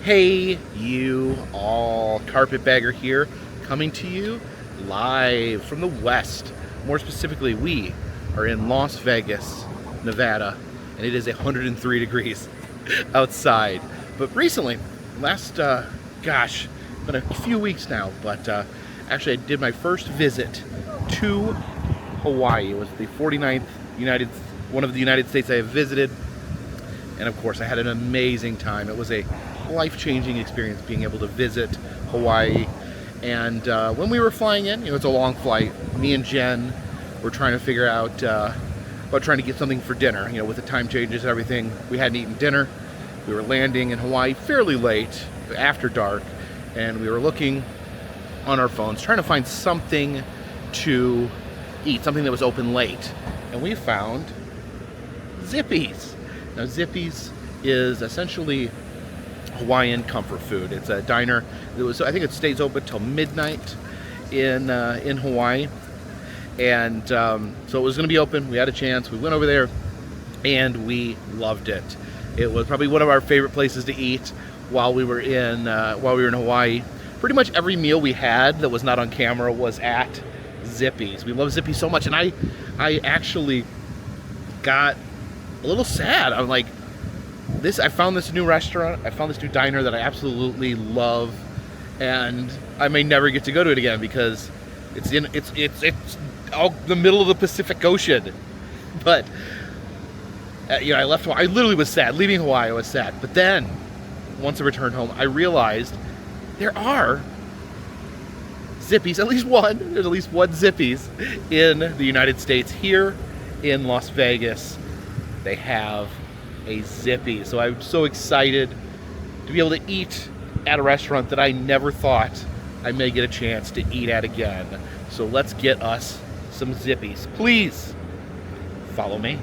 Hey, you all, Carpetbagger here, coming to you live from the West. More specifically, we are in Las Vegas, Nevada, and it is 103 degrees outside. But recently, gosh, been a few weeks now, but actually I did my first visit to Hawaii. It was the 49th one of the United States I have visited, and of course I had an amazing time. It was a life-changing experience being able to visit Hawaii. And when we were flying in, it's a long flight, me and Jen were trying to figure out about trying to get something for dinner. With the time changes and everything, we hadn't eaten dinner. We were landing in Hawaii fairly late, after dark, and we were looking on our phones trying to find something to eat, something that was open late, and we found Zippy's. Now Zippy's is essentially Hawaiian comfort food. It's a diner that I think it stays open till midnight in Hawaii, and so it was going to be open. We had a chance. We went over there and we loved it. It was probably one of our favorite places to eat while we were in Hawaii. Pretty much every meal we had that was not on camera was at Zippy's. We love Zippy so much, and I actually got a little sad. I'm like, I found this new restaurant, I found this new diner that I absolutely love, and I may never get to go to it again because it's out in the middle of the Pacific Ocean. But I left Hawaii. I literally was sad. Leaving Hawaii, I was sad. But then, once I returned home, I realized there are Zippy's, at least one. There's at least one Zippy's in the United States. Here in Las Vegas, they have a Zippy. So I'm so excited to be able to eat at a restaurant that I never thought I may get a chance to eat at again. So let's get us some Zippy's. Please follow me.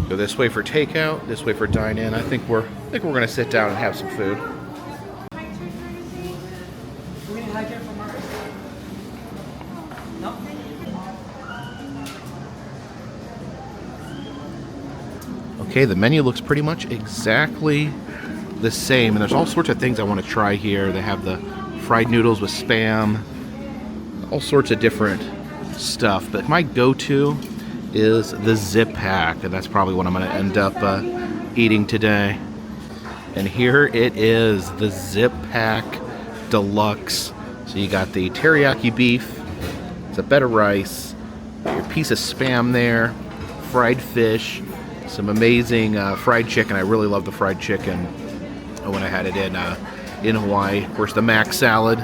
Go this way for takeout, this way for dine-in. I think we're gonna sit down and have some food. Okay, the menu looks pretty much exactly the same, and there's all sorts of things I want to try here. They have the fried noodles with Spam, all sorts of different stuff, but my go-to is the Zip Pack, and that's probably what I'm going to end up eating today. And here it is, the Zip Pack Deluxe. So you got the teriyaki beef, it's a bed of rice, your piece of Spam there, fried fish, some amazing fried chicken. I really love the fried chicken when I had it in Hawaii. Of course, the mac salad,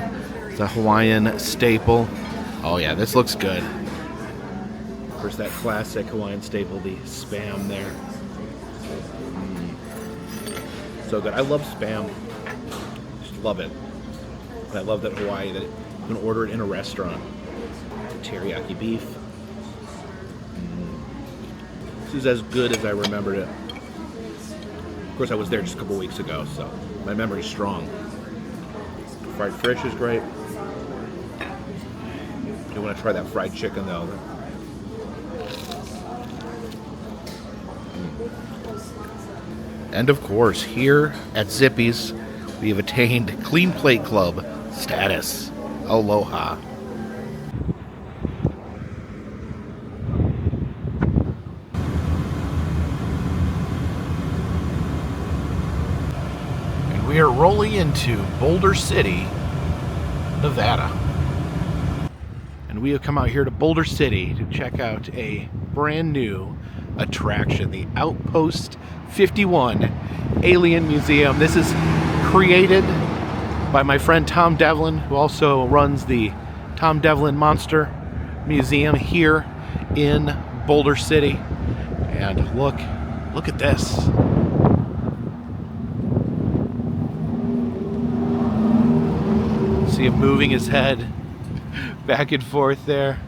the Hawaiian staple. Oh yeah, this looks good. Of course, that classic Hawaiian staple, the Spam there. So good. I love Spam. Just love it. And I love that Hawaii, that you can order it in a restaurant. Teriyaki beef. This is as good as I remembered it. Of course, I was there just a couple weeks ago, so my memory's strong. Fried fish is great. You want to try that fried chicken, though. And of course, here at Zippy's, we have attained Clean Plate Club status. Aloha. And we are rolling into Boulder City, Nevada. And we have come out here to Boulder City to check out a brand new attraction, the Outpost 51 Alien Museum. This is created by my friend Tom Devlin, who also runs the Tom Devlin Monster Museum here in Boulder City. And look at this. See him moving his head back and forth there.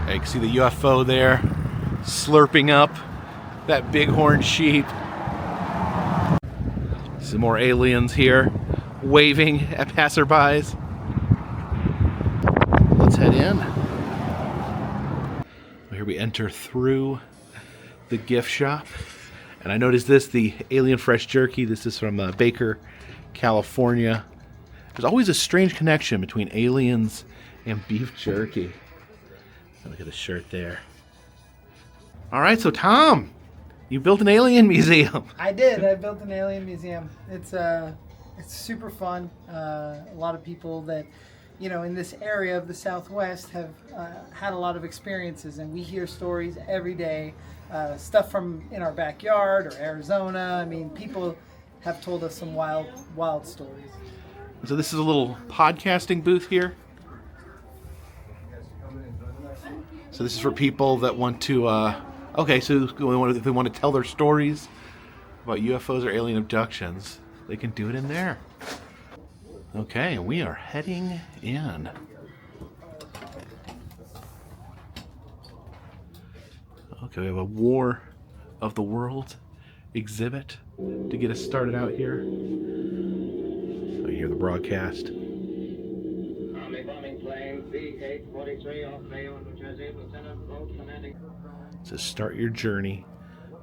You can see the UFO there slurping up that bighorn sheep. Some more aliens here waving at passerbys. Let's head in. Here we enter through the gift shop. And I noticed this, the Alien Fresh Jerky. This is from Baker, California. There's always a strange connection between aliens and beef jerky. Look at the shirt there. All right, so Tom, you built an alien museum. I did. I built an alien museum. It's super fun. A lot of people that, you know, in this area of the Southwest have had a lot of experiences, and we hear stories every day. Stuff from in our backyard or Arizona. I mean, people have told us some wild stories. So this is a little podcasting booth here. So this is for people that want to, okay, so if they want to tell their stories about UFOs or alien abductions, they can do it in there. Okay, we are heading in. Okay, we have a War of the Worlds exhibit to get us started out here. Oh, you hear the broadcast. Army bombing plane B-843 off Mayo, New Jersey, Lieutenant Boat commanding. So start your journey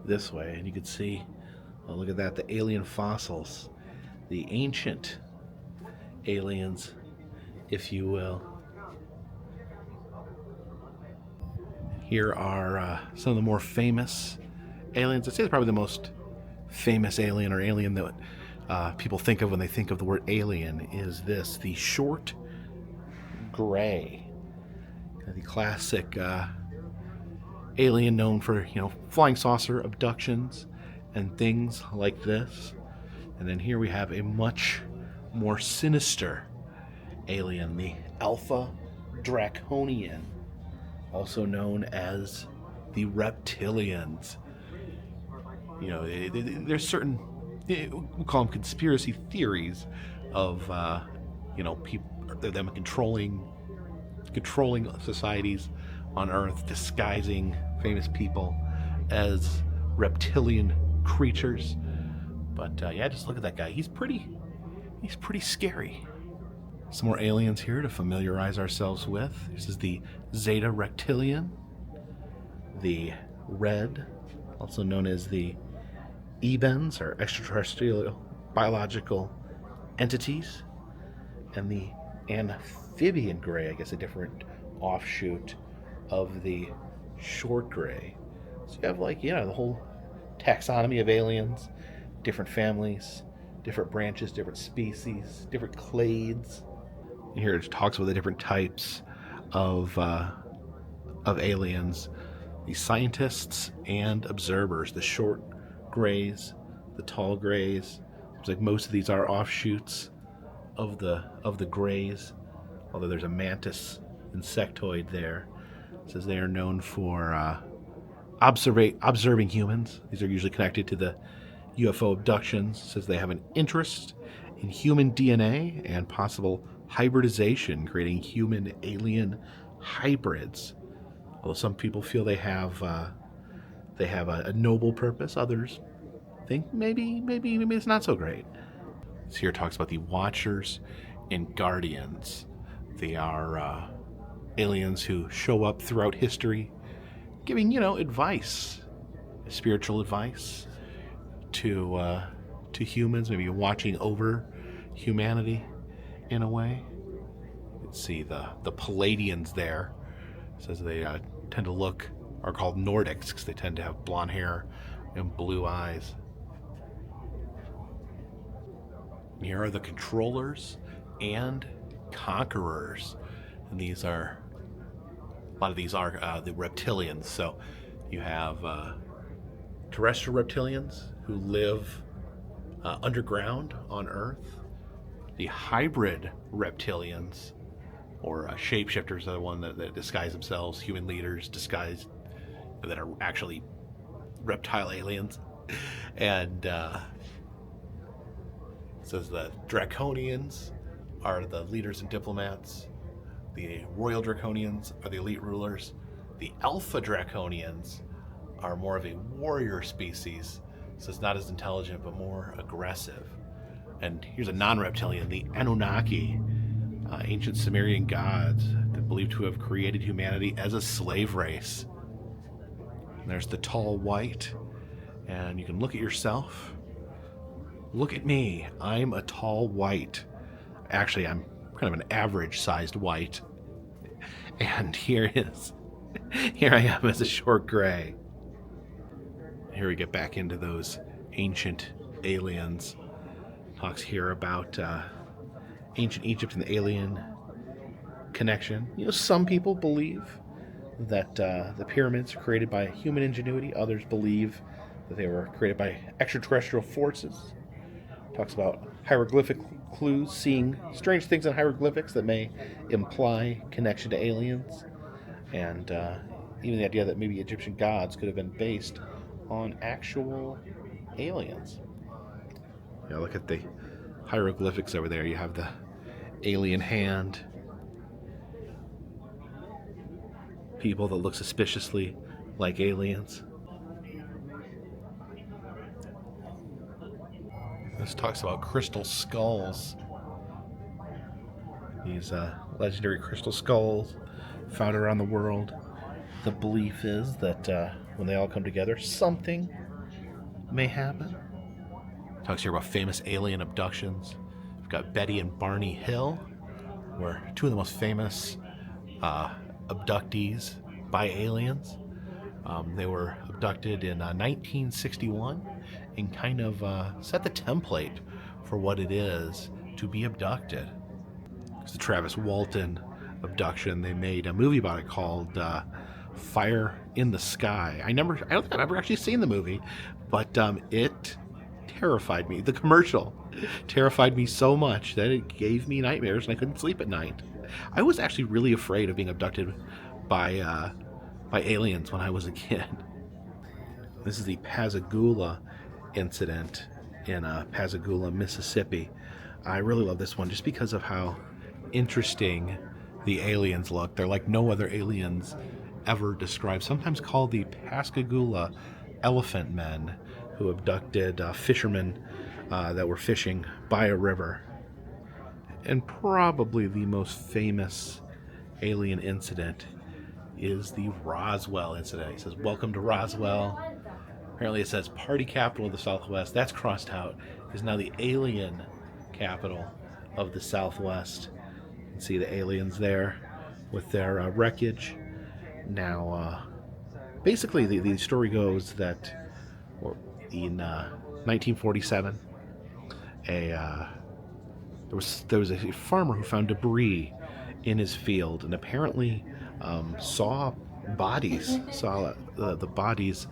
this way, and you can see, oh, look at that, the alien fossils, the ancient aliens, if you will. Here are some of the more famous aliens. I'd say it's probably the most famous alien, or alien that people think of when they think of the word alien, is this, the short gray. The classic alien known for, you know, flying saucer abductions and things like this. And then here we have a much more sinister alien, the Alpha Draconian, also known as the reptilians. You know, there's certain, we'll call them conspiracy theories of, you know, people, them controlling societies on Earth, disguising famous people as reptilian creatures. But yeah, just look at that guy. He's pretty scary. Some more aliens here to familiarize ourselves with. This is the Zeta Reptilian, the Red, also known as the Ebens, or extraterrestrial biological entities, and the Amphibian Gray, I guess a different offshoot of the Short Gray. So you have, like, you know, the whole taxonomy of aliens, different families, different branches, different species, different clades. Here it talks about the different types of aliens, the scientists and observers, the short grays, the tall grays. It's like most of these are offshoots of the grays, although there's a mantis insectoid there. It says they are known for observing humans. These are usually connected to the UFO abductions. It says they have an interest in human DNA and possible hybridization, creating human-alien hybrids. Although some people feel they have a noble purpose, others think maybe it's not so great. So here it talks about the Watchers and Guardians. They are aliens who show up throughout history, giving, you know, advice, spiritual advice to humans, maybe watching over humanity in a way. Let's see, the Palladians there. It says they tend to are called Nordics because they tend to have blonde hair and blue eyes. And here are the Controllers and Conquerors. And a lot of these are the reptilians. So you have terrestrial reptilians who live underground on Earth. The hybrid reptilians, or shapeshifters, are the one that disguise themselves, human leaders disguised that are actually reptile aliens. And it says the Draconians are the leaders and diplomats. The Royal Draconians are the elite rulers. The Alpha Draconians are more of a warrior species, so it's not as intelligent but more aggressive. And here's a non-reptilian, the Anunnaki, ancient Sumerian gods that believed to have created humanity as a slave race. And there's the tall white, and you can look at yourself. Look at me. I'm a tall white. Actually, I'm kind of an average-sized white. And here I am as a short gray. Here we get back into those ancient aliens. Talks here about ancient Egypt and the alien connection. You know, some people believe that the pyramids are created by human ingenuity. Others believe that they were created by extraterrestrial forces. Talks about hieroglyphic clues, seeing strange things in hieroglyphics that may imply connection to aliens, and even the idea that maybe Egyptian gods could have been based on actual aliens. Yeah, look at the hieroglyphics over there. You have the alien hand, people that look suspiciously like aliens. This talks about crystal skulls. These legendary crystal skulls found around the world. The belief is that when they all come together, something may happen. Talks here about famous alien abductions. We've got Betty and Barney Hill, were two of the most famous abductees by aliens. They were abducted in 1961 and kind of set the template for what it is to be abducted. It's the Travis Walton abduction. They made a movie about it called Fire in the Sky. I don't think I've ever actually seen the movie, but it terrified me. The commercial terrified me so much that it gave me nightmares and I couldn't sleep at night. I was actually really afraid of being abducted by aliens when I was a kid. This is the Pascagoula incident in Pascagoula, Mississippi. I really love this one just because of how interesting the aliens look. They're like no other aliens ever described. Sometimes called the Pascagoula elephant men, who abducted fishermen that were fishing by a river. And probably the most famous alien incident is the Roswell incident. He says, "Welcome to Roswell." Apparently it says party capital of the Southwest. That's crossed out. Is now the alien capital of the Southwest. You can see the aliens there with their wreckage. Now, basically the story goes that in 1947, there was a farmer who found debris in his field and apparently saw the bodies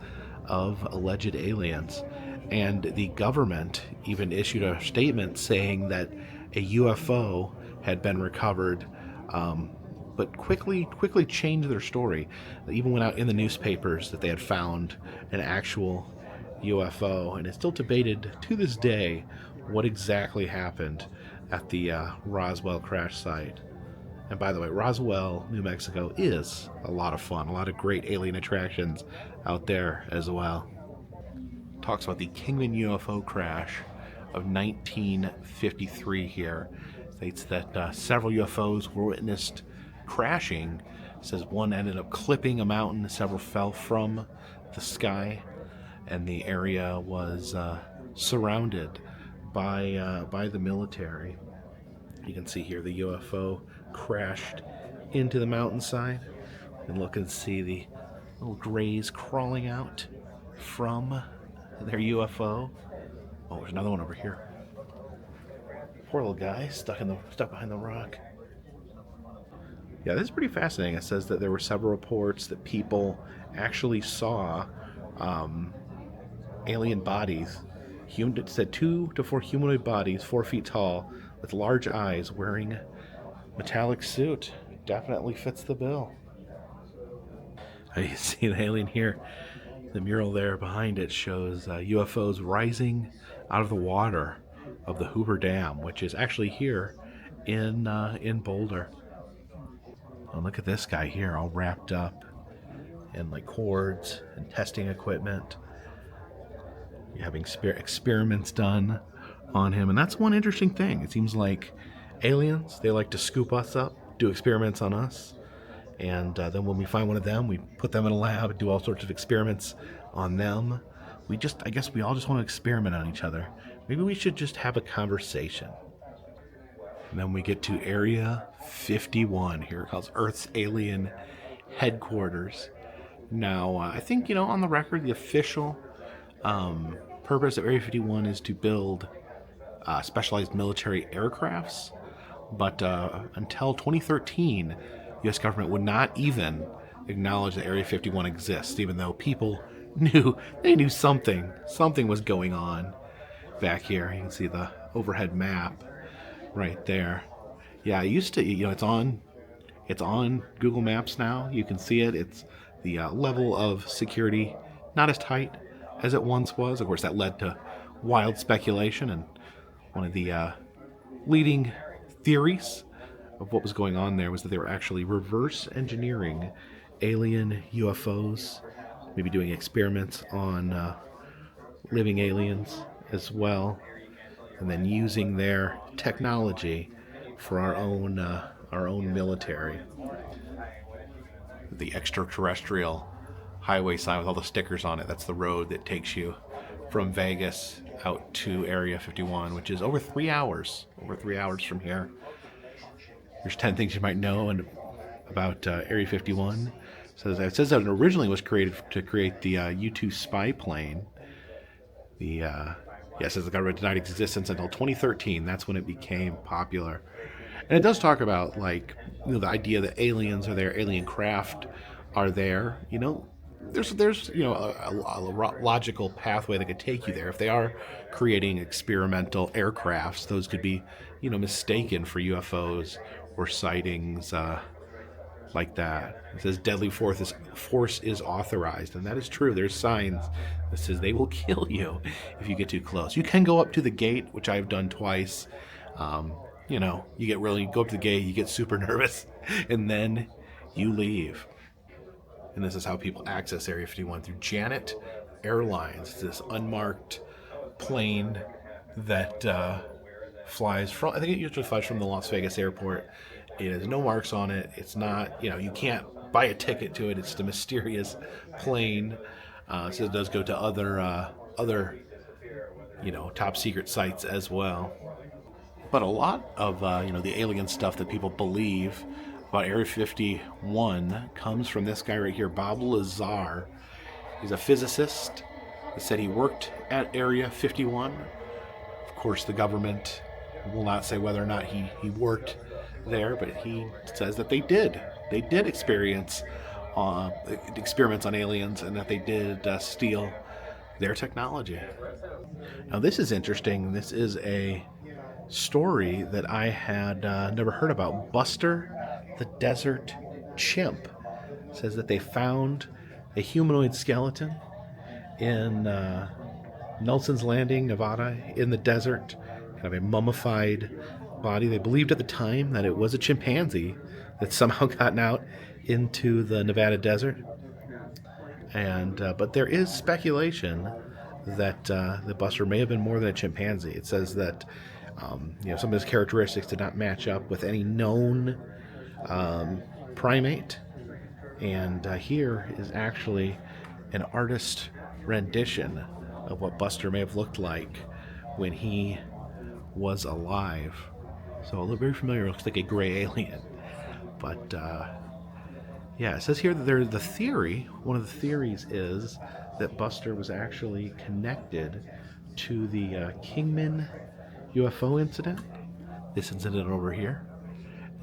of alleged aliens, and the government even issued a statement saying that a UFO had been recovered, but quickly changed their story. They even went out in the newspapers that they had found an actual UFO, and it's still debated to this day what exactly happened at the Roswell crash site. And by the way, Roswell, New Mexico is a lot of fun. A lot of great alien attractions out there as well. Talks about the Kingman UFO crash of 1953 here. States that several UFOs were witnessed crashing. It says one ended up clipping a mountain, several fell from the sky, and the area was surrounded by the military. You can see here the UFO crashed into the mountainside. And look and see the little grays crawling out from their UFO. Oh, there's another one over here. Poor little guy stuck behind the rock. Yeah, this is pretty fascinating. It says that there were several reports that people actually saw alien bodies. It said 2 to 4 humanoid bodies, 4 feet tall, with large eyes, wearing metallic suit. Definitely fits the bill. You see the alien here. The mural there behind it shows UFOs rising out of the water of the Hoover Dam, which is actually here in Boulder. Oh, look at this guy here, all wrapped up in like cords and testing equipment. You're having experiments done on him. And that's one interesting thing. It seems like aliens, they like to scoop us up, do experiments on us. And then when we find one of them, we put them in a lab and do all sorts of experiments on them. I guess we all just want to experiment on each other. Maybe we should just have a conversation. And then we get to Area 51. Here it calls Earth's alien headquarters. Now, I think, on the record, the official purpose of Area 51 is to build specialized military aircrafts. But until 2013, the U.S. government would not even acknowledge that Area 51 exists, even though people knew something was going on back here. You can see the overhead map right there. Yeah, it used to, it's on Google Maps now. You can see it. It's the level of security not as tight as it once was. Of course, that led to wild speculation, and one of the leading theories of what was going on there was that they were actually reverse engineering alien UFOs, maybe doing experiments on living aliens as well, and then using their technology for our own military. The extraterrestrial highway sign with all the stickers on it, that's the road that takes you from Vegas out to Area 51, which is over 3 hours from here. There's 10 things you might know about Area 51. It says that it originally was created to create the U-2 spy plane. It says the government denied existence until 2013. That's when it became popular. And it does talk about, the idea that aliens are there, alien craft are there. There's a logical pathway that could take you there. If they are creating experimental aircrafts, those could be, mistaken for UFOs or sightings like that. It says deadly force is authorized, and that is true. There's signs that says they will kill you if you get too close. You can go up to the gate, which I've done twice. You go up to the gate, you get super nervous, and then you leave. And this is how people access Area 51, through Janet Airlines. It's this unmarked plane that flies from, I think it usually flies from the Las Vegas airport. It has no marks on it. It's not, you can't buy a ticket to it. It's the mysterious plane. So it does go to other top secret sites as well. But a lot of, the alien stuff that people believe about Area 51 comes from this guy right here, Bob Lazar. He's a physicist. He said he worked at Area 51. Of course, the government will not say whether or not he worked there, but he says that they did. They did experience experiments on aliens, and that they did steal their technology. Now, this is interesting. This is a story that I had never heard about. Buster the Desert Chimp says that they found a humanoid skeleton in Nelson's Landing, Nevada, in the desert, kind of a mummified body. They believed at the time that it was a chimpanzee that somehow gotten out into the Nevada desert. And but there is speculation that the Buster may have been more than a chimpanzee. It says that some of his characteristics did not match up with any known primate. And here is actually an artist rendition of what Buster may have looked like when he was alive. So it looks very familiar. It looks like a gray alien. But it says here that one of the theories is that Buster was actually connected to the Kingman UFO incident, this incident over here,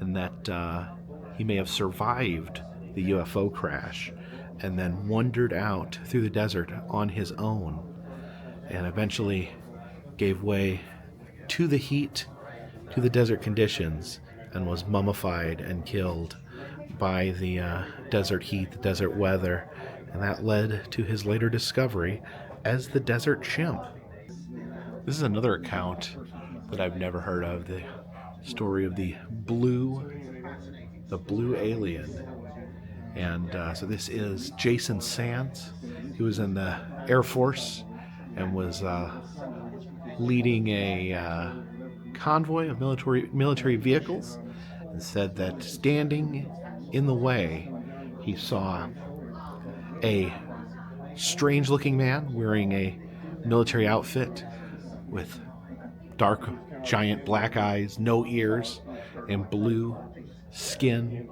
and that he may have survived the UFO crash and then wandered out through the desert on his own and eventually gave way to the heat, to the desert conditions, and was mummified and killed by the desert heat, the desert weather, and that led to his later discovery as the Desert Chimp. This is another account that I've never heard of, the story of the blue alien. And so this is Jason Sands. He was in the Air Force and was leading a convoy of military vehicles, and said that standing in the way, he saw a strange-looking man wearing a military outfit with dark, giant black eyes, no ears, and blue skin.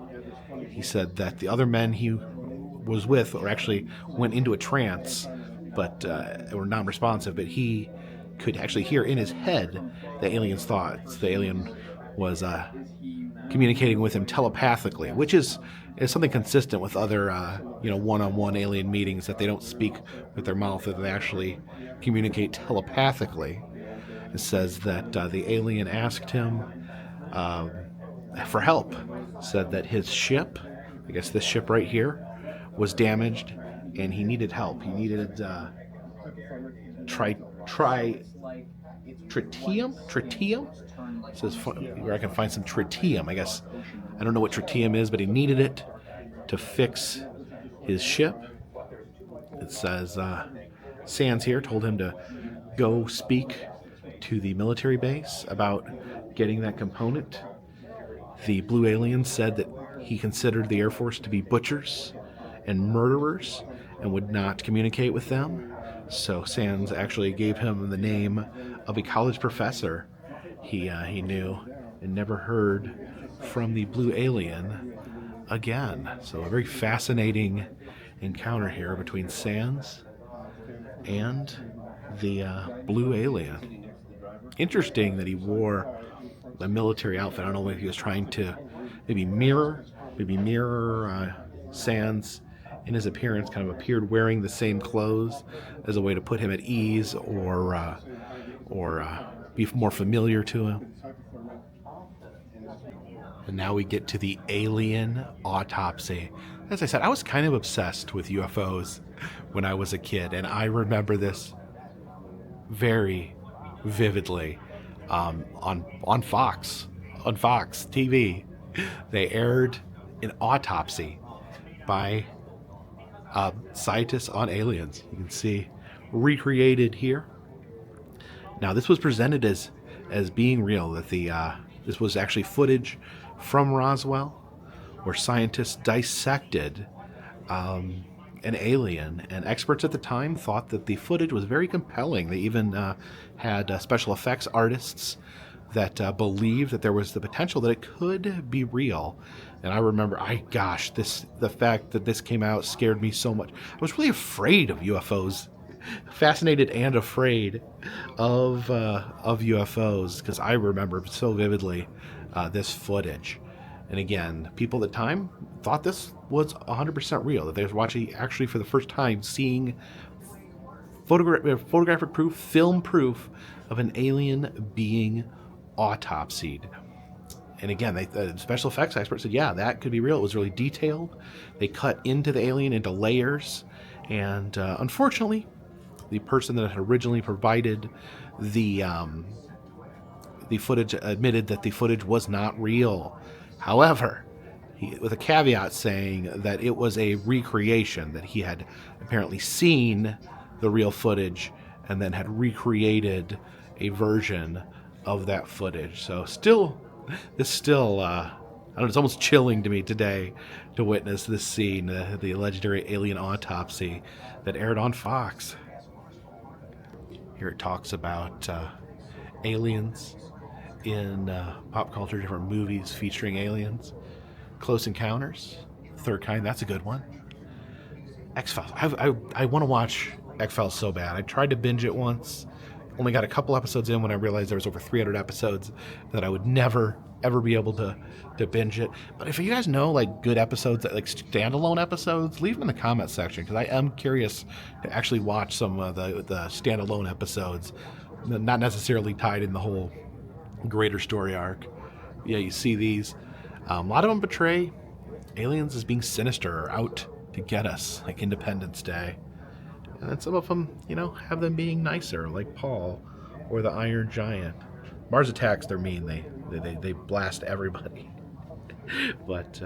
He said that the other men he was with, or actually went into a trance, but were non-responsive, but he could actually hear in his head the alien's thoughts. The alien was communicating with him telepathically, which is something consistent with other one-on-one alien meetings, that they don't speak with their mouth, that they actually communicate telepathically. It says that the alien asked him for help, said that his ship, I guess this ship right here, was damaged and he needed help. He needed tritium. It says where I can find some tritium. I guess I don't know what tritium is, but he needed it to fix his ship. It says Sands here told him to go speak to the military base about getting that component. The blue alien said that he considered the Air Force to be butchers and murderers and would not communicate with them. So Sands actually gave him the name of a college professor he knew, and never heard from the blue alien again. So a very fascinating encounter here between Sands and the blue alien. Interesting that he wore a military outfit. I don't know if he was trying to maybe mirror Sands in his appearance, kind of appeared wearing the same clothes as a way to put him at ease, or be more familiar to him. And now we get to the alien autopsy. As I said, I was kind of obsessed with UFOs when I was a kid, and I remember this very vividly. On Fox TV, they aired an autopsy by scientists on aliens. You can see recreated here. Now, this was presented as being real, that this was actually footage from Roswell, where scientists dissected an alien, and experts at the time thought that the footage was very compelling. They even had special effects artists that believed that there was the potential that it could be real. And I remember, the fact that this came out scared me so much. I was really afraid of UFOs, fascinated and afraid of UFOs, because I remember so vividly this footage. And again, people at the time thought this was 100% real, that they were watching, actually for the first time, seeing photographic proof, film proof of an alien being autopsied. And again, the special effects experts said, yeah, that could be real. It was really detailed. They cut into the alien into layers. And unfortunately, the person that had originally provided the footage admitted that the footage was not real. However, with a caveat saying that it was a recreation, that he had apparently seen the real footage and then had recreated a version of that footage. So I don't know, it's almost chilling to me today to witness this scene, the legendary alien autopsy that aired on Fox. Here it talks about aliens in pop culture, different movies featuring aliens. Close Encounters, Third Kind, that's a good one. X-Files, I want to watch X-Files so bad. I tried to binge it once, only got a couple episodes in when I realized there was over 300 episodes, that I would never ever be able to binge it. But if you guys know like good episodes, like standalone episodes, leave them in the comment section, because I am curious to actually watch some of the standalone episodes, not necessarily tied in the whole greater story arc. Yeah, you see these. A lot of them portray aliens as being sinister or out to get us, like Independence Day. And then some of them, have them being nicer, like Paul or the Iron Giant. Mars Attacks, they're mean. They blast everybody. But,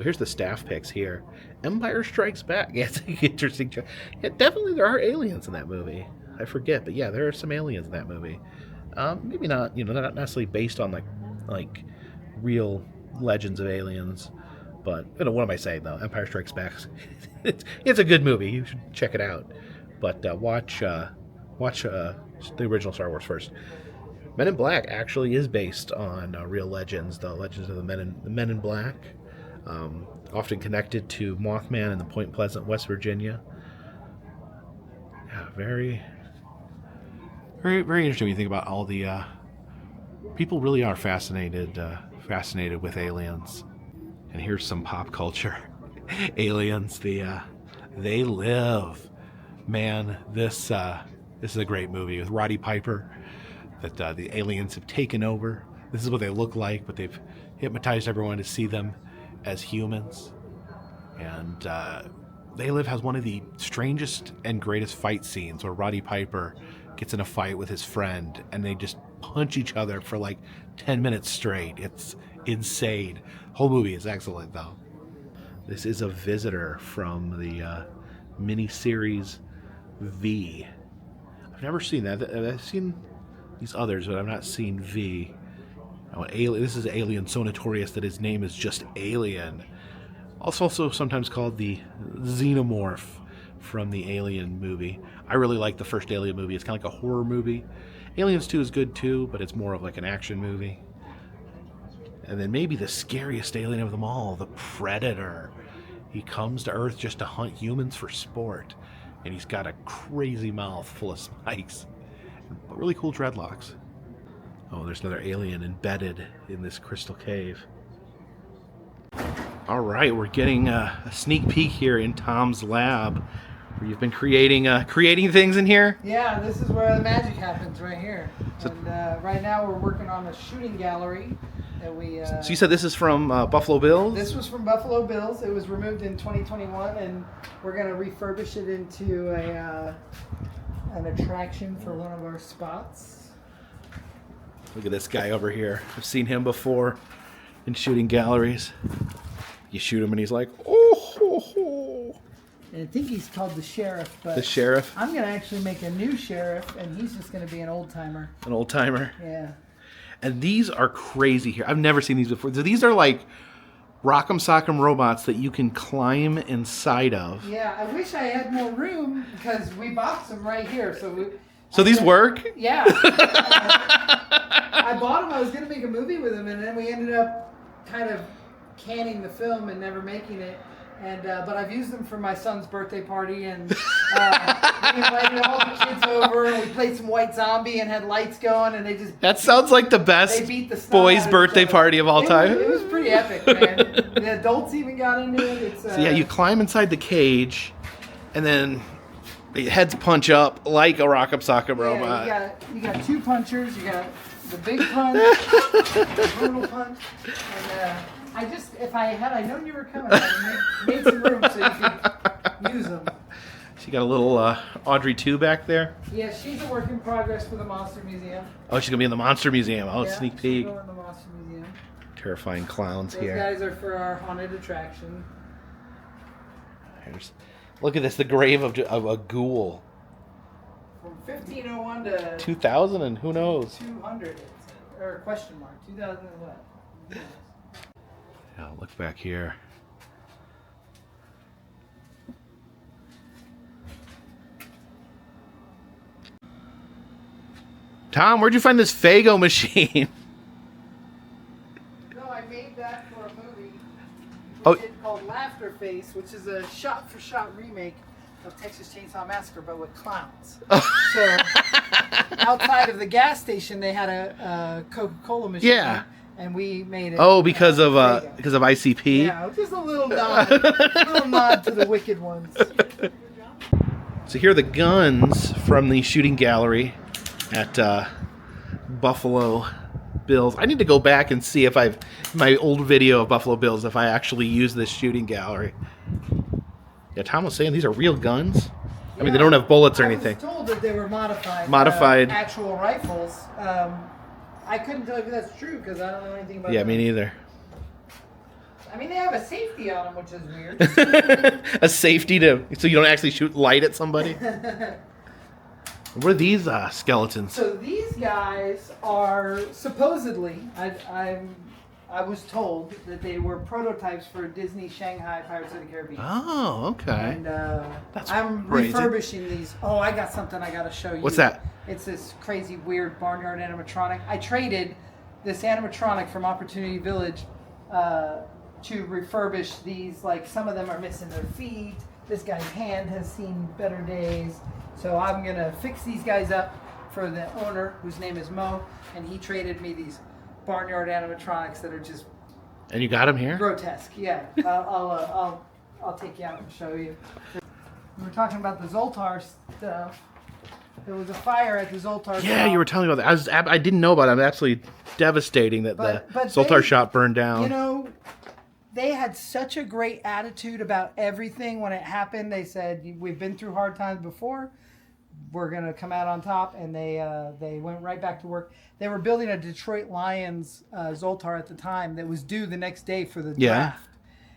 here's the staff picks here. Empire Strikes Back. Yeah, it's an interesting. Yeah, definitely there are aliens in that movie. I forget, but yeah, there are some aliens in that movie. Maybe not, not necessarily based on like real legends of aliens, but what am I saying though? Empire Strikes Back. It's a good movie. You should check it out. But watch the original Star Wars first. Men in Black actually is based on real legends, the legends of the Men in Black, often connected to Mothman in the Point Pleasant, West Virginia. Yeah, very, very, very interesting when you think about all the people really are fascinated with aliens. And here's some pop culture. Aliens, they live. Man, this is a great movie with Roddy Piper. That the aliens have taken over. This is what they look like, but they've hypnotized everyone to see them as humans. And They Live has one of the strangest and greatest fight scenes where Roddy Piper gets in a fight with his friend and they just punch each other for like 10 minutes straight. It's insane. The whole movie is excellent, though. This is a visitor from the miniseries V. I've never seen that. I've seen these others, but I've not seen V. Now, this is an alien so notorious that his name is just Alien. Also sometimes called the Xenomorph from the Alien movie. I really like the first Alien movie. It's kind of like a horror movie. Aliens 2 is good too, but it's more of like an action movie. And then maybe the scariest alien of them all, the Predator. He comes to Earth just to hunt humans for sport. And he's got a crazy mouth full of spikes. But really cool dreadlocks. Oh, there's another alien embedded in this crystal cave. All right, we're getting a sneak peek here in Tom's lab, where you've been creating things in here. Yeah, this is where the magic happens, right here. And right now we're working on a shooting gallery that we. So you said this is from Buffalo Bills? This was from Buffalo Bills. It was removed in 2021, and we're going to refurbish it into an attraction for one of our spots. Look at this guy over here. I've seen him before in shooting galleries. You shoot him and he's like, oh, ho, ho. And I think he's called the Sheriff. But The Sheriff? I'm going to actually make a new Sheriff, and he's just going to be an old timer. An old timer? Yeah. And these are crazy here. I've never seen these before. So these are like Rock'em Sock'em robots that you can climb inside of. Yeah, I wish I had more room because we boxed them right here. So these work? Yeah. I bought them. I was going to make a movie with them, and then we ended up kind of canning the film and never making it. And but I've used them for my son's birthday party, and we invited all the kids over, and we played some White Zombie and had lights going, and they just... That sounds like the best boys' birthday party of all time. It was pretty epic, man. The adults even got into it. So yeah, you climb inside the cage, and then the heads punch up like a Rock'em Sock'em robot. You got two punchers. You got the big punch, the brutal punch, and if I known you were coming, I would made some room so you could use them. She got a little Audrey 2 back there. Yeah, she's a work in progress for the Monster Museum. Oh, she's gonna be in the Monster Museum. Oh, yeah, sneak peek. She's going in the Monster Museum. Terrifying clowns here. Those guys are for our haunted attraction. Look at this, the grave of a ghoul. From 1501 to 2000 and who knows? 200, or question mark, 2000 and what? Yeah, look back here. Tom, where'd you find this Fago machine? No, I made that for a movie Oh. called Laughter Face, which is a shot-for-shot remake of Texas Chainsaw Massacre, but with clowns. So, outside of the gas station, they had a Coca-Cola machine. Yeah. And we made it. Oh, because of ICP. Yeah, just a little nod to the wicked ones. So here are the guns from the shooting gallery at Buffalo Bills. I need to go back and see if my old video of Buffalo Bills, if I actually use this shooting gallery. Yeah, Tom was saying these are real guns. I mean, they don't have bullets or anything. I was told that they were modified. Modified. Actual rifles. I couldn't tell you if that's true because I don't know anything about Yeah, me neither. I mean, they have a safety on them, which is weird. A safety so you don't actually shoot light at somebody? What are these skeletons? So these guys are supposedly, I was told that they were prototypes for Disney Shanghai Pirates of the Caribbean. Oh, okay. And That's I'm crazy. refurbishing these. Oh, I got something I got to show you. What's that? It's this crazy, weird barnyard animatronic. I traded this animatronic from Opportunity Village to refurbish these. Like, some of them are missing their feet. This guy's hand has seen better days. So I'm going to fix these guys up for the owner, whose name is Mo, and he traded me these barnyard animatronics that are just And you got them here? grotesque. Yeah, I'll take you out and show you. We were talking about the Zoltar stuff. There was a fire at the Zoltar shop. Yeah, you were telling me about that. I didn't know about it. I'm absolutely devastating that But the Zoltar shop burned down. You know, they had such a great attitude about everything when it happened. They said, we've been through hard times before. We're going to come out on top. And they went right back to work. They were building a Detroit Lions Zoltar at the time that was due the next day for the draft.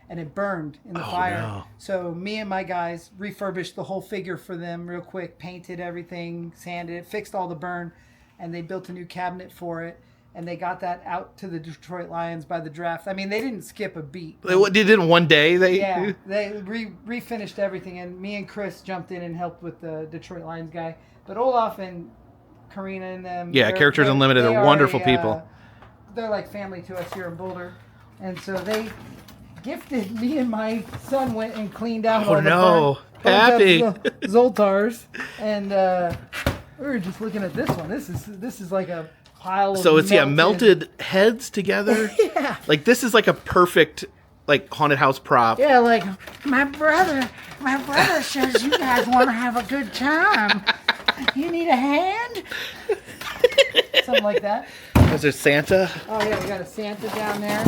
And it burned in the fire. No. So me and my guys refurbished the whole figure for them real quick, painted everything, sanded it, fixed all the burn, and they built a new cabinet for it. And they got that out to the Detroit Lions by the draft. I mean, they didn't skip a beat. They did it in one day? Yeah, they refinished everything, and me and Chris jumped in and helped with the Detroit Lions guy. But Olaf and Karina and them... Yeah, Characters Unlimited are wonderful people. They're like family to us here in Boulder. And so they gifted me, and my son went and cleaned out all the Happy Zoltars. And we were just looking at this one. This is like a pile of So it's melted heads together. Yeah. Like this is like a perfect like haunted house prop. Yeah, like my brother says you guys want to have a good time. You need a hand? Something like that. Is there Santa? Oh yeah, we got a Santa down there.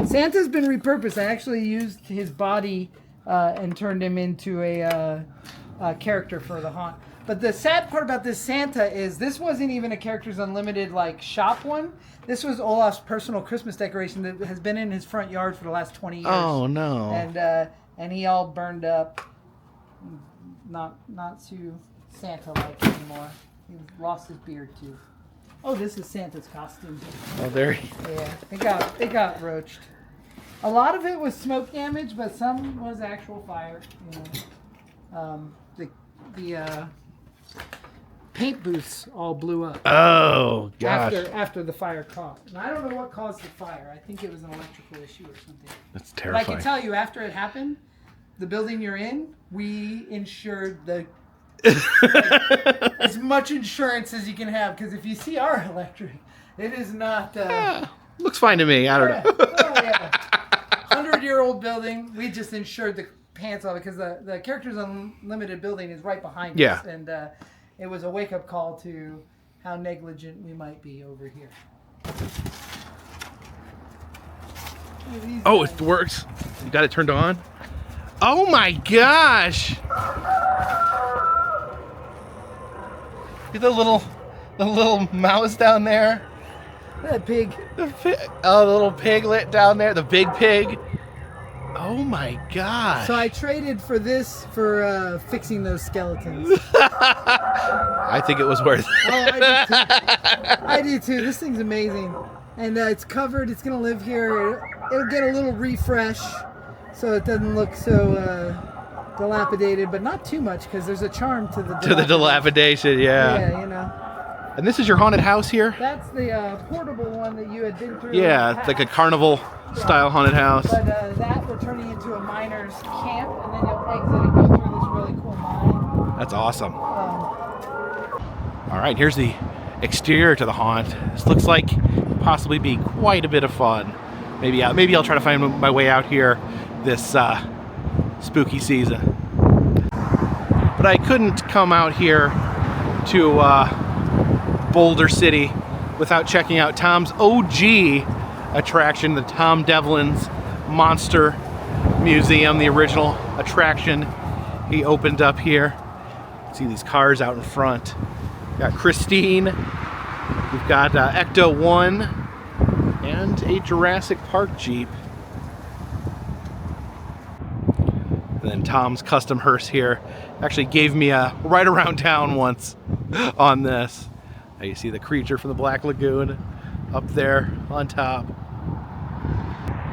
Santa's been repurposed. I actually used his body and turned him into a character for the haunt. But the sad part about this Santa is this wasn't even a Characters Unlimited like shop one. This was Olaf's personal Christmas decoration that has been in his front yard for the last 20 years. Oh no! And he all burned up. Not too Santa-like anymore. He lost his beard too. Oh, this is Santa's costume. Oh, there. Yeah, it got roached. A lot of it was smoke damage, but some was actual fire. You know, the paint booths all blew up. Oh gosh! After the fire caught, and I don't know what caused the fire. I think it was an electrical issue or something. That's terrifying. But I can tell you, after it happened, the building you're in, we insured as much insurance as you can have, because if you see our electric, it is not. Looks fine to me. I don't know. Oh yeah, 100-year-old building. We just insured the pants off because the Characters Unlimited building is right behind us, and it was a wake-up call to how negligent we might be over here. Oh, it works. You got it turned on. Oh my gosh! See the little mouse down there. That pig. The little piglet down there. The big pig. Oh my gosh! So I traded for this for fixing those skeletons. I think it was worth it. Oh, I do too. This thing's amazing, and it's covered. It's gonna live here. It'll get a little refresh, so it doesn't look so dilapidated, but not too much because there's a charm to the dilapidation. Yeah, you know. And this is your haunted house here? That's the portable one that you had been through. Yeah, it's like a carnival style haunted house. But that we're turning into a miner's camp, and then you'll exit and go through this really cool mine. That's awesome. All right, here's the exterior to the haunt. This looks like possibly be quite a bit of fun. Maybe I'll try to find my way out here this spooky season. But I couldn't come out here to Boulder City without checking out Tom's OG attraction, the Tom Devlin's Monster Museum, the original attraction he opened up here. See these cars out in front. Got Christine, we've got Ecto 1, and a Jurassic Park Jeep. And then Tom's custom hearse here actually gave me a ride around town once. on this. Now you see the creature from the Black Lagoon up there on top.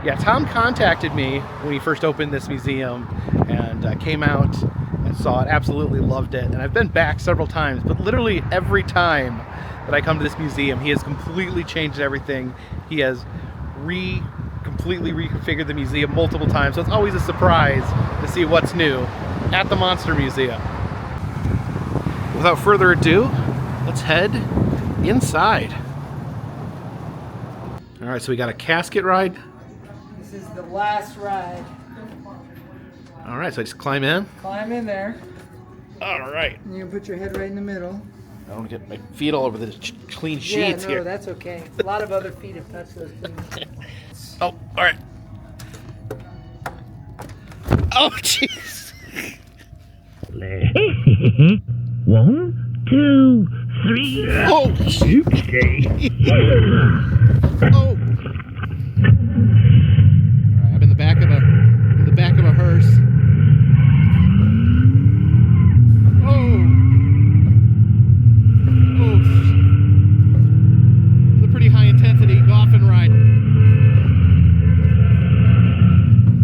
Yeah, Tom contacted me when he first opened this museum and came out and saw it, absolutely loved it. And I've been back several times, but literally every time that I come to this museum, he has completely changed everything. He has completely reconfigured the museum multiple times, so it's always a surprise to see what's new at the Monster Museum. Without further ado, let's head inside. All right, so we got a casket ride. This is the last ride. All right, so I just climb in. Climb in there. All right. And you can put your head right in the middle. I don't get my feet all over the clean sheets no, here. That's okay. A lot of other feet have touched those things. Oh, all right. Oh, jeez. 1, 2, 3. Oh, Okay. oh. All right, I'm in the back of a hearse. Oh. Oh. It's a pretty high intensity golfing ride.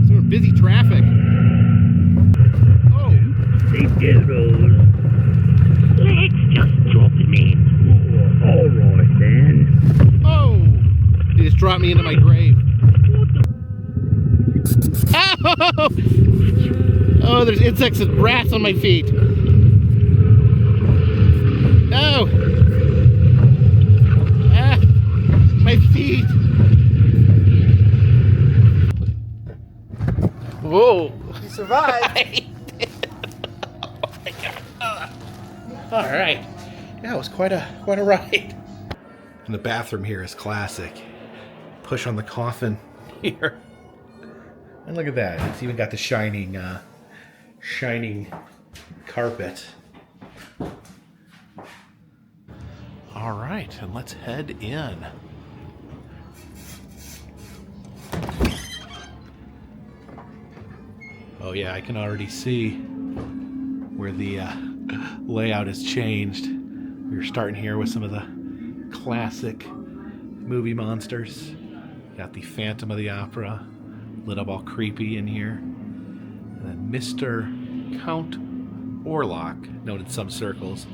Some busy traffic. Oh. They did those. Let's just drop them in. All right then. Oh. They just dropped me into my grave. Oh! Oh, there's insects and rats on my feet. Oh! Ah! My feet! Whoa! You survived. Oh my God. All right. Yeah, it was quite a ride. And the bathroom here is classic. Push on the coffin here. And look at that. It's even got the shining carpet. All right, and let's head in. Oh yeah, I can already see where the layout has changed. We're starting here with some of the classic movie monsters. Got the Phantom of the Opera, lit up all creepy in here. And then Mr. Count Orlok, known in some circles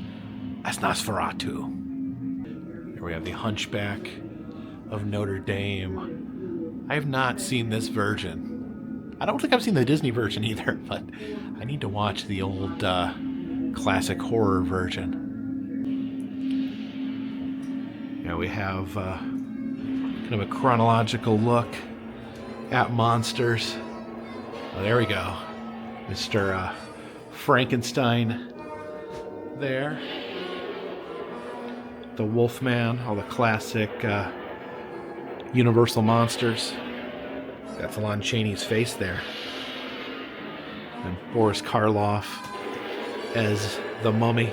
as Nosferatu. Here we have the Hunchback of Notre Dame. I have not seen this version. I don't think I've seen the Disney version either, but I need to watch the old classic horror version. Yeah, we have kind of a chronological look at monsters. Oh, there we go. Mr. Frankenstein there. The Wolfman, all the classic Universal monsters. That's Lon Chaney's face there. And Boris Karloff as the Mummy.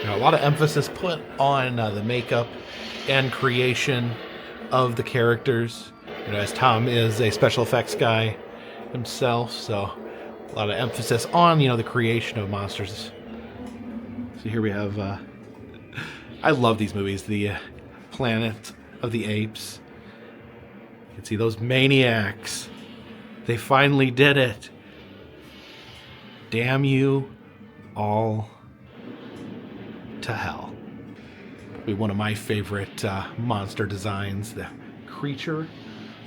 Now, a lot of emphasis put on the makeup and creation of the characters. You know, as Tom is a special effects guy himself, so a lot of emphasis on, you know, the creation of monsters. So here we have, I love these movies, the Planet of the Apes. You can see those maniacs. They finally did it. Damn you all to hell. Probably one of my favorite monster designs, the creature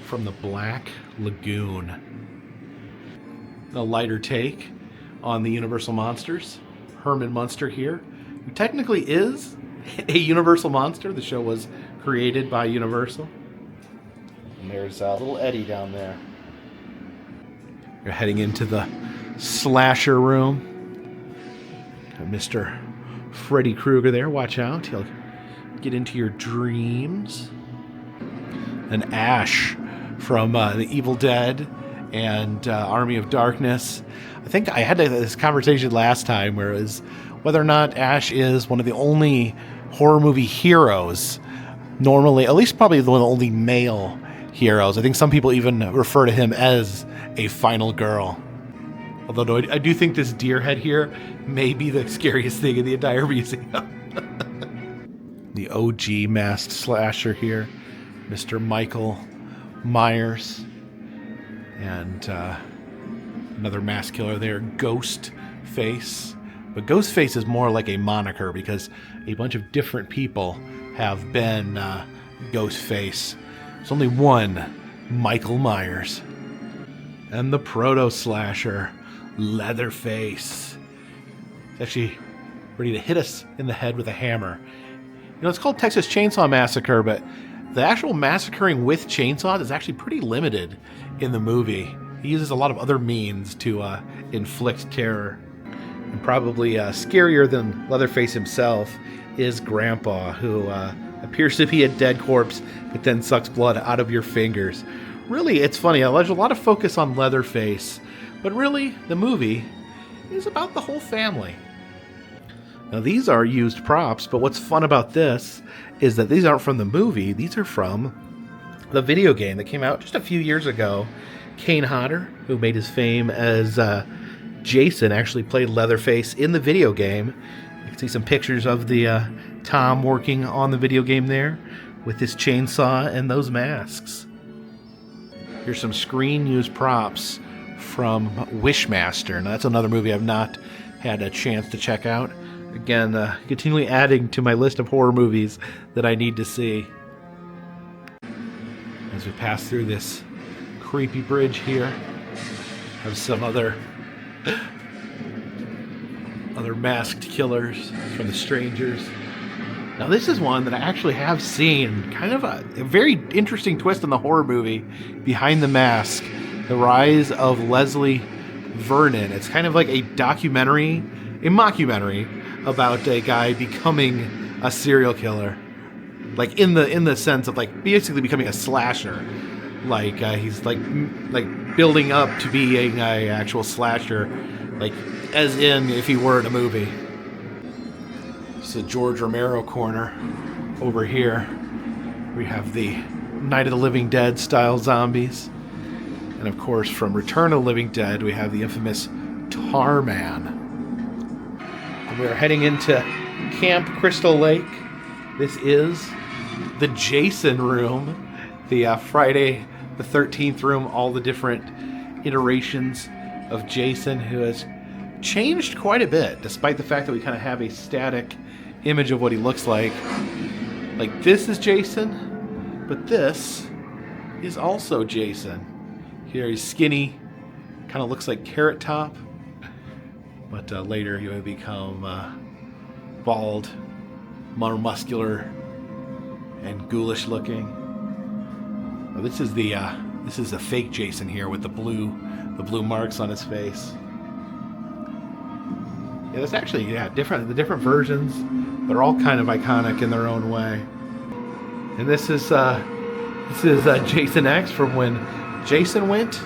from the Black Lagoon. A lighter take on the Universal monsters. Herman Munster here, who technically is a Universal monster. The show was created by Universal. And there's little Eddie down there. You're heading into the slasher room. Got Mr. Freddy Krueger there. Watch out. He'll get into your dreams. And Ash from The Evil Dead and Army of Darkness. I think I had this conversation last time where it was whether or not Ash is one of the only horror movie heroes. Normally, at least probably one of the only male heroes. I think some people even refer to him as a final girl. Although I do think this deer head here may be the scariest thing in the entire museum. The OG masked slasher here, Mr. Michael Myers. And another mask killer there, Ghostface. But Ghostface is more like a moniker because a bunch of different people have been Ghostface. There's only one Michael Myers. And the proto-slasher, Leatherface. It's actually ready to hit us in the head with a hammer. You know, it's called Texas Chainsaw Massacre, but the actual massacring with chainsaws is actually pretty limited in the movie. He uses a lot of other means to inflict terror. And probably scarier than Leatherface himself is Grandpa, who appears to be a dead corpse, but then sucks blood out of your fingers. Really, it's funny. There's a lot of focus on Leatherface, but really, the movie is about the whole family. Now, these are used props, but what's fun about this is that these aren't from the movie. These are from the video game that came out just a few years ago. Kane Hodder, who made his fame as Jason, actually played Leatherface in the video game. You can see some pictures of the Tom working on the video game there with his chainsaw and those masks. Here's some screen-used props from Wishmaster. Now, that's another movie I've not had a chance to check out. Again, continually adding to my list of horror movies that I need to see. As we pass through this creepy bridge here, have some other masked killers from The Strangers. Now, this is one that I actually have seen. Kind of a very interesting twist in the horror movie, Behind the Mask, The Rise of Leslie Vernon. It's kind of like a mockumentary about a guy becoming a serial killer. Like in the sense of like basically becoming a slasher. Like he's like building up to being a actual slasher, like as in if he were in a movie. It's a George Romero corner over here. We have the Night of the Living Dead style zombies. And of course, from Return of the Living Dead, we have the infamous Tarman. And we are heading into Camp Crystal Lake. This is the Jason room, the Friday the 13th room, all the different iterations of Jason, who has changed quite a bit, despite the fact that we kind of have a static image of what he looks like. Like, this is Jason, but this is also Jason. Here he's skinny, kind of looks like Carrot Top, but later he would become bald, more muscular, and ghoulish looking. Now, this is the fake Jason here with the blue marks on his face. Yeah, that's actually the different versions. They're all kind of iconic in their own way. And this is Jason X from when Jason went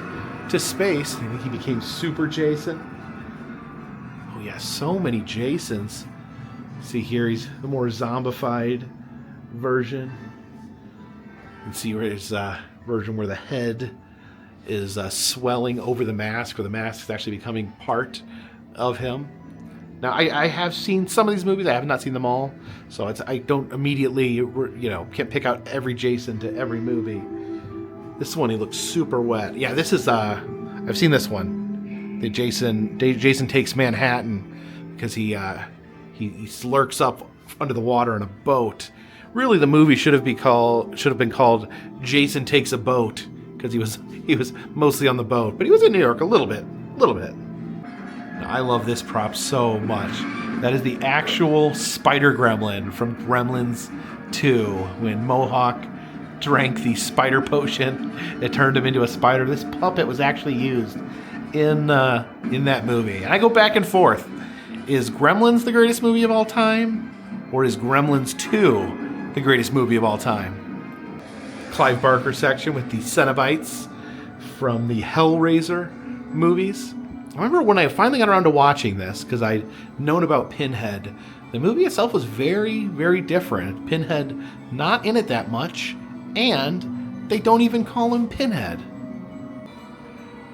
to space. I think he became Super Jason. Oh yeah, so many Jasons. See here, he's the more zombified version. You can see where his version where the head is swelling over the mask, where the mask is actually becoming part of him. Now, I have seen some of these movies. I have not seen them all, so I don't immediately, can't pick out every Jason to every movie. This one, he looks super wet. Yeah, this is, I've seen this one. The Jason Takes Manhattan, because he slurks up under the water in a boat. Really, the movie should have been called Jason Takes a Boat, because he was mostly on the boat, but he was in New York a little bit. I love this prop so much. That is the actual Spider Gremlin from Gremlins 2. When Mohawk drank the spider potion, it turned him into a spider. This puppet was actually used in that movie. And I go back and forth. Is Gremlins the greatest movie of all time? Or is Gremlins 2 the greatest movie of all time? Clive Barker section with the Cenobites from the Hellraiser movies. I remember when I finally got around to watching this, because I'd known about Pinhead, the movie itself was very, very different. Pinhead not in it that much, and they don't even call him Pinhead.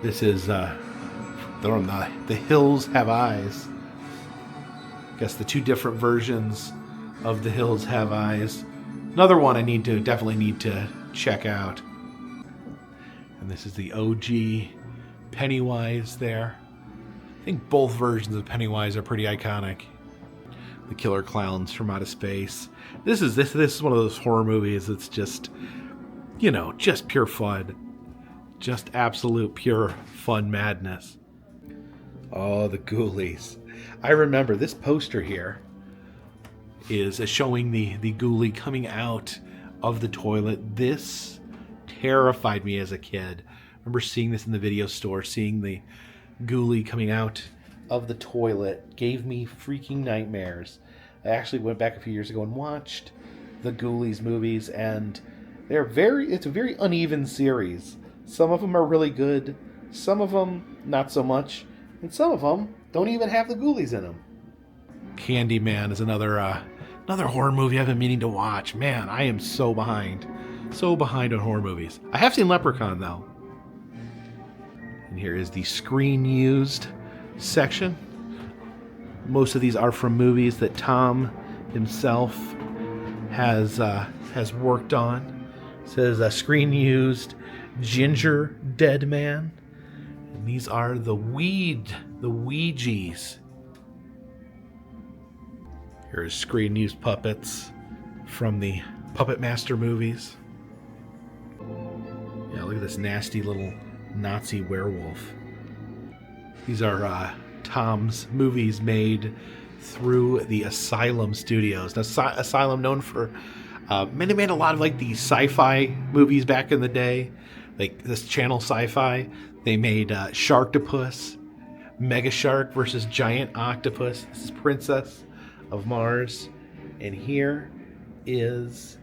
This is They're on the Hills Have Eyes. I guess the two different versions of The Hills Have Eyes. Another one I definitely need to check out. And this is the OG Pennywise there. I think both versions of Pennywise are pretty iconic. The killer clowns from outer space. This is one of those horror movies that's just, you know, just pure fun. Just absolute pure fun madness. Oh, the ghoulies. I remember this poster here is showing the ghoulie coming out of the toilet. This terrified me as a kid. I remember seeing this in the video store, seeing the ghoulie coming out of the toilet. Gave me freaking nightmares. I actually went back a few years ago and watched the Ghoulies movies, and it's a very uneven series. Some of them are really good, some of them not so much, and some of them don't even have the Ghoulies in them. Candyman is another horror movie I've been meaning to watch. Man, I am so behind on horror movies. I have seen Leprechaun though. And here is the screen used section. Most of these are from movies that Tom himself has worked on. It says screen used Ginger Dead Man. And these are the Ouija's. Here's screen used puppets from the Puppet Master movies. Yeah, look at this nasty little Nazi werewolf. These are Tom's movies made through the Asylum Studios. Now, Asylum, known for made a lot of like the sci-fi movies back in the day, like this channel Sci-Fi. They made Sharktopus, Mega Shark versus Giant Octopus. This is Princess of Mars, and here is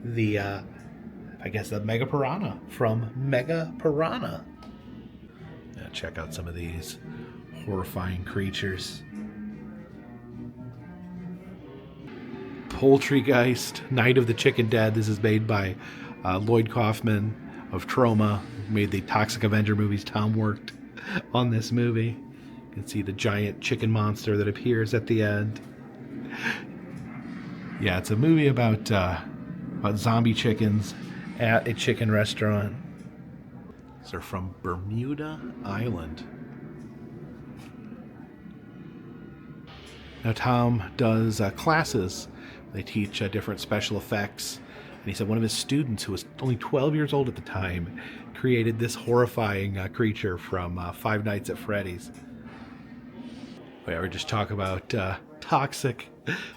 the I guess the Mega Piranha from Mega Piranha. Now check out some of these horrifying creatures. Poultrygeist, Night of the Chicken Dead. This is made by Lloyd Kaufman of Troma, who made the Toxic Avenger movies. Tom worked on this movie. You can see the giant chicken monster that appears at the end. Yeah, it's a movie about zombie chickens at a chicken restaurant. These are from Bermuda Island. Now Tom does classes. They teach different special effects. And he said one of his students, who was only 12 years old at the time, created this horrifying creature from Five Nights at Freddy's. We ever just talk about Toxic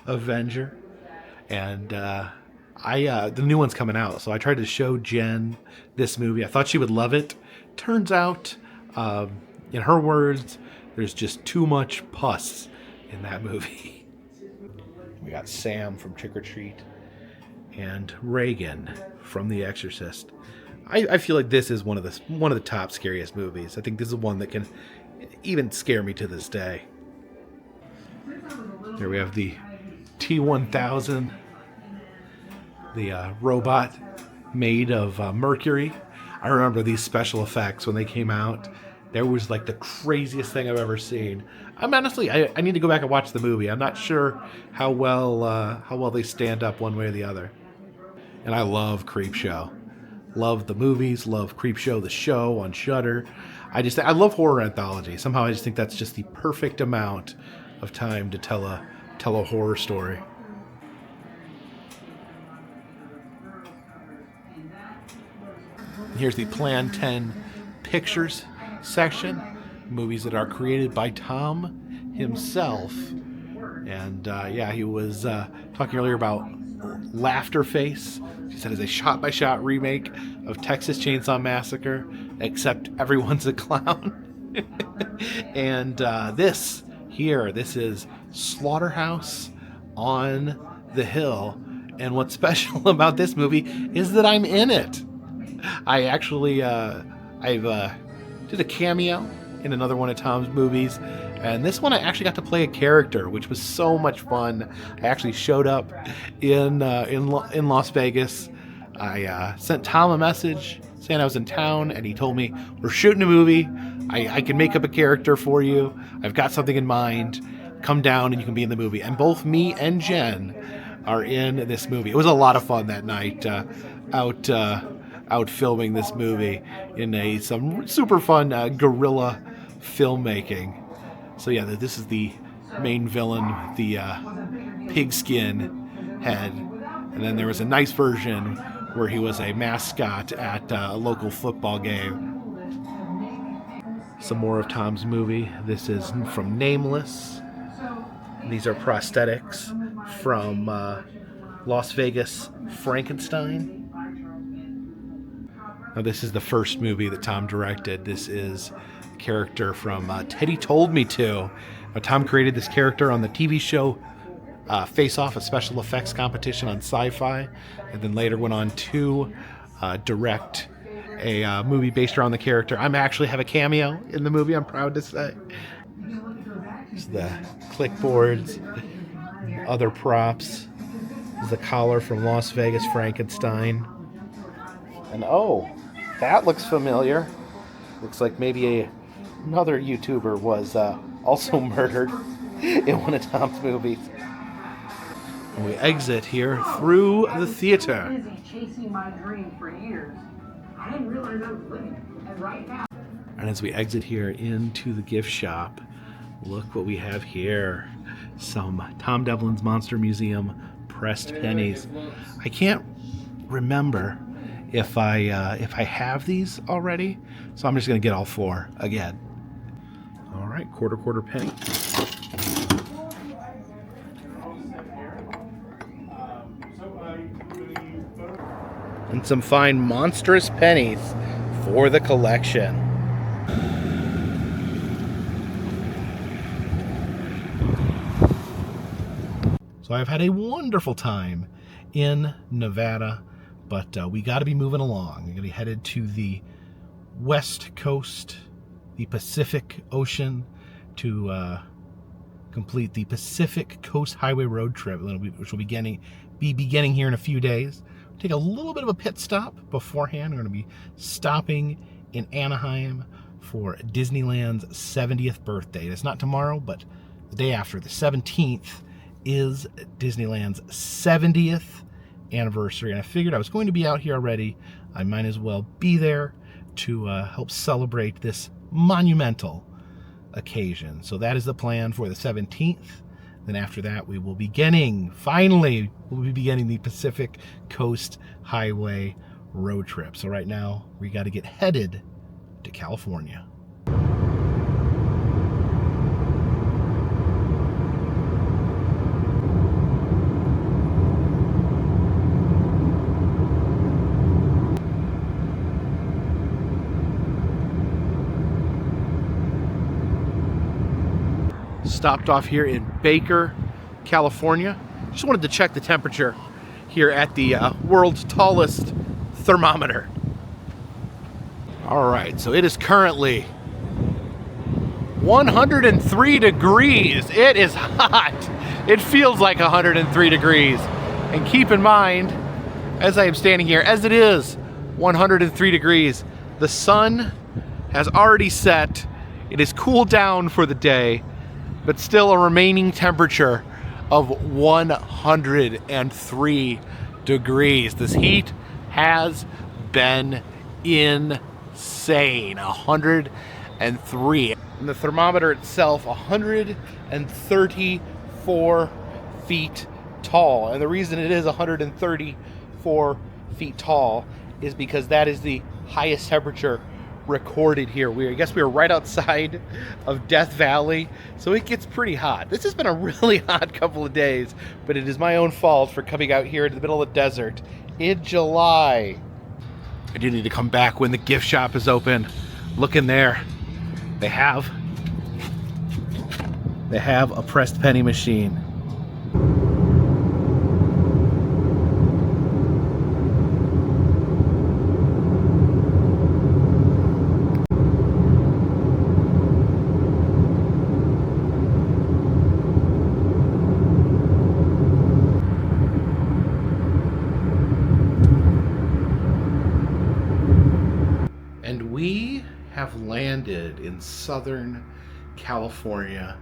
Avenger. And the new one's coming out, so I tried to show Jen this movie. I thought she would love it. Turns out, in her words, there's just too much pus in that movie. We got Sam from Trick or Treat and Reagan from The Exorcist. I feel like this is one of the top scariest movies. I think this is one that can even scare me to this day. Here we have the T-1000, the robot made of mercury. I remember these special effects when they came out. There was like the craziest thing I've ever seen. I'm honestly, I need to go back and watch the movie. I'm not sure how well they stand up one way or the other. And I love Creepshow. Love the movies. Love Creepshow, the show on Shudder. I love horror anthology. Somehow I just think that's just the perfect amount of time to tell a horror story. Here's the Plan 10 Pictures section. Movies that are created by Tom himself. And he was talking earlier about Laughter Face. He said it's a shot-by-shot remake of Texas Chainsaw Massacre, except everyone's a clown. And this is Slaughterhouse on the Hill. And what's special about this movie is that I'm in it. I actually did a cameo in another one of Tom's movies, and this one I actually got to play a character, which was so much fun. I actually showed up in Las Vegas I sent Tom a message saying I was in town, and he told me, we're shooting a movie. I can make up a character for you. I've got something in mind. Come down and you can be in the movie. And both me and Jen are in this movie. It was a lot of fun that night out filming this movie in some super fun guerrilla filmmaking. So yeah, this is the main villain, the pigskin head. And then there was a nice version where he was a mascot at a local football game. Some more of Tom's movie. This is from Nameless. These are prosthetics from Las Vegas Frankenstein. Now this is the first movie that Tom directed. This is a character from Teddy Told Me To. Now, Tom created this character on the TV show Face Off, a special effects competition on Sci-Fi, and then later went on to direct a movie based around the character. I actually have a cameo in the movie, I'm proud to say. There's the clipboards, other props. There's the collar from Las Vegas Frankenstein. And oh, that looks familiar. Looks like maybe another YouTuber was also murdered in one of Tom's movies. And we exit here through the theater. Busy chasing my dream for years. I didn't realize I was living. And right now. And as we exit here into the gift shop, look what we have here. Some Tom Devlin's Monster Museum pressed pennies. I can't remember if I have these already, so I'm just gonna get all four again. All right, quarter penny. And some fine monstrous pennies for the collection. So I've had a wonderful time in Nevada, but we got to be moving along. We're going to be headed to the West Coast, the Pacific Ocean, to complete the Pacific Coast Highway road trip, which will be beginning here in a few days. Take a little bit of a pit stop beforehand. We're going to be stopping in Anaheim for Disneyland's 70th birthday. It's not tomorrow, but the day after, the 17th, is Disneyland's 70th anniversary. And I figured I was going to be out here already. I might as well be there to help celebrate this monumental occasion. So that is the plan for the 17th. Then after that, we will be finally, we'll be beginning the Pacific Coast Highway road trip. So right now, we got to get headed to California. Stopped off here in Baker, California. Just wanted to check the temperature here at the world's tallest thermometer. All right, so it is currently 103 degrees. It is hot. It feels like 103 degrees. And keep in mind, as I am standing here, as it is 103 degrees, the sun has already set. It is cooled down for the day, but still a remaining temperature of 103 degrees. This heat has been insane. 103. And the thermometer itself, 134 feet tall. And the reason it is 134 feet tall is because that is the highest temperature recorded here. I guess we were right outside of Death Valley, so it gets pretty hot. This has been a really hot couple of days, but it is my own fault for coming out here in the middle of the desert in July. I do need to come back when the gift shop is open. Look in there. They have a pressed penny machine. landed in Southern California,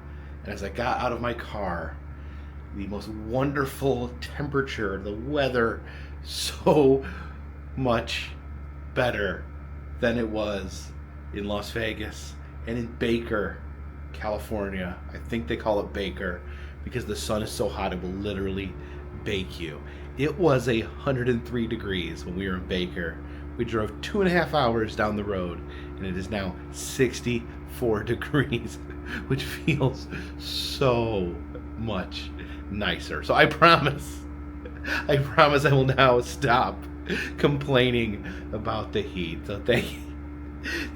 and as I got out of my car, the most wonderful temperature, the weather so much better than it was in Las Vegas and in Baker, California. I think they call it Baker because the sun is so hot it will literally bake you. It was 103 degrees when we were in Baker. We drove 2.5 hours down the road, and it is now 64 degrees, which feels so much nicer. So I promise I will now stop complaining about the heat. So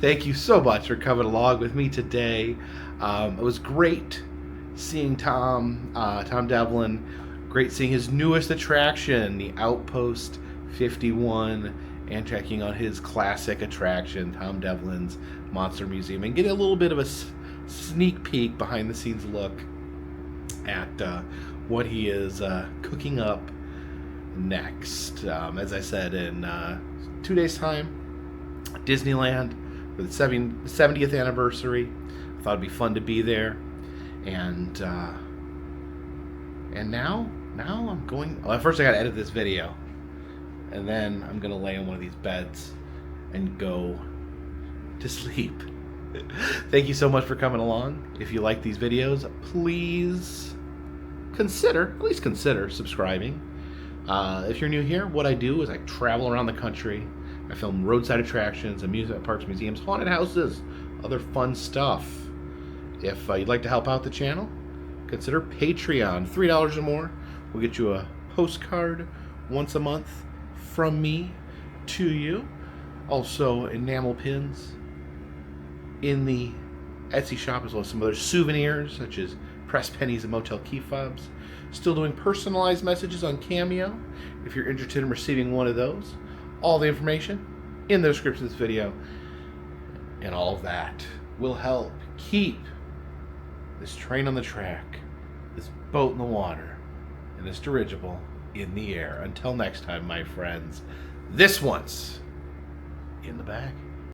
thank you so much for coming along with me today. It was great seeing Tom Devlin. Great seeing his newest attraction, the Outpost 51, and checking out his classic attraction, Tom Devlin's Monster Museum, and getting a little bit of a sneak peek behind the scenes look at what he is cooking up next. As I said, in 2 days' time, Disneyland for the 70th anniversary. I thought it'd be fun to be there, and now I'm going. Well, first I gotta edit this video, and then I'm gonna lay on one of these beds and go to sleep. Thank you so much for coming along. If you like these videos, please at least consider subscribing. If you're new here, what I do is I travel around the country. I film roadside attractions, amusement parks, museums, haunted houses, other fun stuff. If you'd like to help out the channel, consider Patreon. $3 or more will get you a postcard once a month from me to you. Also, enamel pins in the Etsy shop, as well as some other souvenirs such as pressed pennies and motel key fobs. Still doing personalized messages on Cameo if you're interested in receiving one of those. All the information in the description of this video, and all of that will help keep this train on the track, this boat in the water, and this dirigible in the air. Until next time, my friends, this one's in the bag.